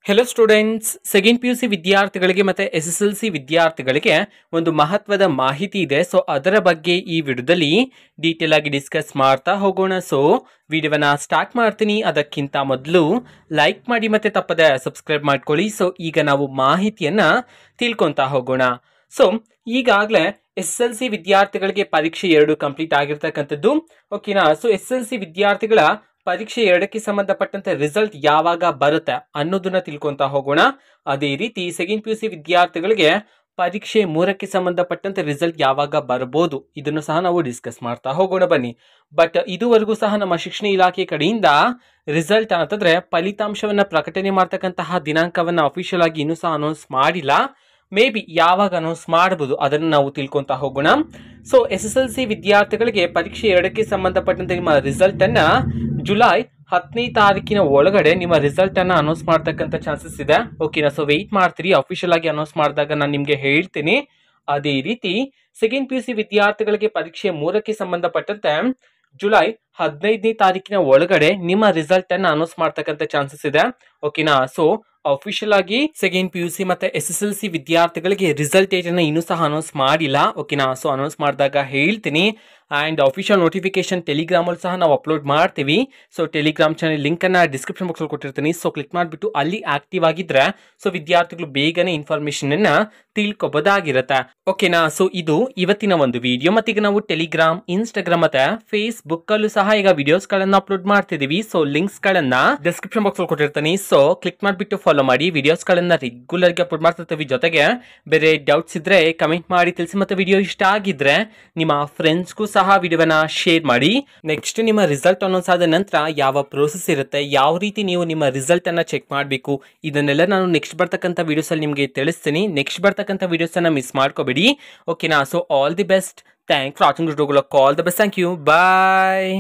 Hello students, second P U C ವಿದ್ಯಾರ್ಥಿಗಳಿಗೆ ಮತ್ತೆ SSLC ವಿದ್ಯಾರ್ಥಿಗಳಿಗೆ ಒಂದು ಮಹತ್ವದ ಮಾಹಿತಿ ಇದೆ. ಸೊ ಅದರ ಬಗ್ಗೆ ಈ ವಿಡಿಯೋದಲ್ಲಿ ಡೀಟೇಲ್ ಆಗಿ ಡಿಸ್ಕಸ್ ಮಾಡ್ತಾ ಹೋಗೋಣ. ಸೊ ವಿಡಿಯೋವನ್ನ ಸ್ಟಾರ್ಟ್ ಮಾಡ್ತೀನಿ. ಅದಕ್ಕಿಂತ ಮೊದಲು ಲೈಕ್ ಮಾಡಿ ಮತ್ತೆ ತಪ್ಪದೆ ಸಬ್ಸ್ಕ್ರೈಬ್ ಮಾಡ್ಕೊಳ್ಳಿ. ಸೊ ಈಗ ನಾವು ಮಾಹಿತಿಯನ್ನ ತಿಳ್ಕೊಂತಾ ಹೋಗೋಣ. ಸೊ ಈಗಾಗಲೇ SSLC ವಿದ್ಯಾರ್ಥಿಗಳಿಗೆ ಪರೀಕ್ಷೆ 2 ಕಂಪ್ಲೀಟ್ ಆಗಿರ್ತಕ್ಕಂಥದ್ದು. ಓಕೆನಾ. ಸೊ SSLC ವಿದ್ಯಾರ್ಥಿಗಳ ಪರೀಕ್ಷೆ 2ಕ್ಕೆ ಸಂಬಂಧಪಟ್ಟಂತೆ ರಿಸಲ್ಟ್ ಯಾವಾಗ ಬರುತ್ತೆ ಅನ್ನೋದನ್ನ ತಿಳ್ಕೊಂತಾ ಹೋಗೋಣ. ಅದೇ ರೀತಿ ಸೆಕೆಂಡ್ ಪಿ ಯು ಸಿ ವಿದ್ಯಾರ್ಥಿಗಳಿಗೆ ಪರೀಕ್ಷೆ 3ಕ್ಕೆ ಸಂಬಂಧಪಟ್ಟಂತೆ ರಿಸಲ್ಟ್ ಯಾವಾಗ ಬರಬಹುದು ಇದನ್ನು ಸಹ ನಾವು ಡಿಸ್ಕಸ್ ಮಾಡ್ತಾ ಹೋಗೋಣ ಬನ್ನಿ. ಬಟ್ ಇದುವರೆಗೂ ಸಹ ನಮ್ಮ ಶಿಕ್ಷಣ ಇಲಾಖೆ ಕಡೆಯಿಂದ ರಿಸಲ್ಟ್ ಅಂತಂದ್ರೆ ಫಲಿತಾಂಶವನ್ನ ಪ್ರಕಟಣೆ ಮಾಡ್ತಕ್ಕಂತಹ ದಿನಾಂಕವನ್ನ ಅಫಿಷಿಯಲ್ ಆಗಿ ಇನ್ನೂ ಸಹ ಅನೌನ್ಸ್ ಮಾಡಿಲ್ಲ. ಮೇ ಬಿ ಯಾವಾಗ ಅನೌನ್ಸ್ ಮಾಡಬಹುದು ಅದನ್ನು ನಾವು ತಿಳ್ಕೊಂತಾ ಹೋಗೋಣ. ಸೊ SSLC ವಿದ್ಯಾರ್ಥಿಗಳಿಗೆ ಪರೀಕ್ಷೆ 2ಕ್ಕೆ ಸಂಬಂಧಪಟ್ಟಂತೆ ನಿಮ್ಮ ರಿಸಲ್ಟ್ ಅನ್ನ ಜುಲೈ 10ನೇ ತಾರೀಕಿನ ಒಳಗಡೆ ನಿಮ್ಮ ರಿಸಲ್ಟ್ ಅನ್ನ ಅನೌನ್ಸ್ ಮಾಡ್ತಕ್ಕಂಥ ಚಾನ್ಸಸ್ ಇದೆ. ಓಕೆನಾ. ಸೊ ವೆಯ್ಟ್ ಮಾಡ್ತೀರಿ, ಅಫಿಷಿಯಲ್ ಆಗಿ ಅನೌನ್ಸ್ ಮಾಡಿದಾಗ ನಾನು ನಿಮ್ಗೆ ಹೇಳ್ತೀನಿ. ಅದೇ ರೀತಿ ಸೆಕೆಂಡ್ ಪಿ ಯು ಸಿ ವಿದ್ಯಾರ್ಥಿಗಳಿಗೆ ಪರೀಕ್ಷೆ 3ಕ್ಕೆ ಸಂಬಂಧಪಟ್ಟಂತೆ ಜುಲೈ 15ನೇ ತಾರೀಕಿನ ಒಳಗಡೆ ನಿಮ್ಮ ರಿಸಲ್ಟ್ ಅನ್ನ ಅನೌನ್ಸ್ ಮಾಡ್ತಕ್ಕಂಥ ಚಾನ್ಸಸ್ ಇದೆ. ಓಕೆನಾ. ಸೊ ಅಫಿಷಿಯಲ್ ಆಗಿ ಸೆಕೆಂಡ್ ಪಿ ಯು ಸಿ ಮತ್ತೆ SSLC ವಿದ್ಯಾರ್ಥಿಗಳಿಗೆ ರಿಸಲ್ಟ್ ಡೇಟ್ ಅನ್ನ ಇನ್ನೂ ಸಹ ಅನೌನ್ಸ್ ಮಾಡಿಲ್ಲ. ಓಕೆನಾ. ಸೊ ಅನೌನ್ಸ್ ಮಾಡಿದಾಗ ಹೇಳ್ತೀನಿ. ಅಂಡ್ ಅಫಿಷಿಯಲ್ ನೋಟಿಫಿಕೇಶನ್ ಟೆಲಿಗ್ರಾಮ್ ಅಲ್ಲಿ ಸಹ ನಾವು ಅಪ್ಲೋಡ್ ಮಾಡ್ತೀವಿ. ಸೊ ಟೆಲಿಗ್ರಾಮ್ ಚಾನೆಲ್ ಲಿಂಕ್ ಅನ್ನ ಡಿಸ್ಕ್ರಿಪ್ಷನ್ ಬಾಕ್ಸ್ ಅಲ್ಲಿ ಕೊಟ್ಟಿರ್ತೀನಿ. ಸೊ ಕ್ಲಿಕ್ ಮಾಡಿಬಿಟ್ಟು ಅಲ್ಲಿ ಆಕ್ಟಿವ್ ಆಗಿದ್ರೆ ಸೊ ವಿದ್ಯಾರ್ಥಿಗಳು ಬೇಗನೆ ಇನ್ಫಾರ್ಮೇಶನ್ ಅನ್ನ ತಿಳ್ಕೊಬೋದಾಗಿರುತ್ತೆ. ಓಕೆನಾ. ಸೊ ಇದು ಇವತ್ತಿನ ಒಂದು ವಿಡಿಯೋ. ಮತ್ತೀಗ ನಾವು ಟೆಲಿಗ್ರಾಮ್, ಇನ್ಸ್ಟಾಗ್ರಾಮ್ ಮತ್ತೆ ಫೇಸ್ಬುಕ್ ಅಲ್ಲೂ ಸಹ ಈಗ ವಿಡಿಯೋಸ್ ಗಳನ್ನ ಅಪ್ಲೋಡ್ ಮಾಡ್ತಿದೀವಿ. ಸೊ ಲಿಂಕ್ಸ್ ಗಳನ್ನ ಡಿಸ್ಕ್ರಿಪ್ಷನ್ ಬಾಕ್ಸ್ ಅಲ್ಲಿ ಕೊಟ್ಟಿರ್ತೀನಿ. ಸೊ ಕ್ಲಿಕ್ ಮಾಡಿಬಿಟ್ಟು ಫಾಲೋ ಮಾಡಿ. ವಿಡಿಯೋಸ್ ಗಳನ್ನ ರೆಗ್ಯುಲರ್ ಆಗಿ ಅಪ್ಲೋಡ್ ಮಾಡ್ತಿರ್ತೀವಿ. ಜೊತೆಗೆ ಬೇರೆ ಡೌಟ್ಸ್ ಇದ್ರೆ ಕಮೆಂಟ್ ಮಾಡಿ ತಿಳಿಸಿ. ಮತ್ತೆ ವಿಡಿಯೋ ಇಷ್ಟ ಆಗಿದ್ರೆ ನಿಮ್ಮ ಫ್ರೆಂಡ್ಸ್ಗೂ ಸಹ ವಿಡಿಯೋವನ್ನ ಶೇರ್ ಮಾಡಿ. ನೆಕ್ಸ್ಟ್ ನಿಮ್ಮ ರಿಸಲ್ಟ್ ಅನೌನ್ಸ್ ಆದ ನಂತರ ಯಾವ ಪ್ರೋಸೆಸ್ ಇರುತ್ತೆ, ಯಾವ ರೀತಿ ನೀವು ನಿಮ್ಮ ರಿಸಲ್ಟ್ ಅನ್ನ ಚೆಕ್ ಮಾಡಬೇಕು, ಇದನ್ನೆಲ್ಲ ನಾನು ನೆಕ್ಸ್ಟ್ ಬರ್ತಕ್ಕಂಥ ವಿಡಿಯೋಸ್ ಅಲ್ಲಿ ನಿಮಗೆ ತಿಳಿಸ್ತೀನಿ. ನೆಕ್ಸ್ಟ್ ಬರ್ತಕ್ಕಂಥ ವಿಡಿಯೋಸ್ ಅನ್ನ ಮಿಸ್ ಮಾಡ್ಕೋಬೇಡಿ. ಓಕೆನಾ. So all the best. Thank for watching. All the best. Thank you. Bye.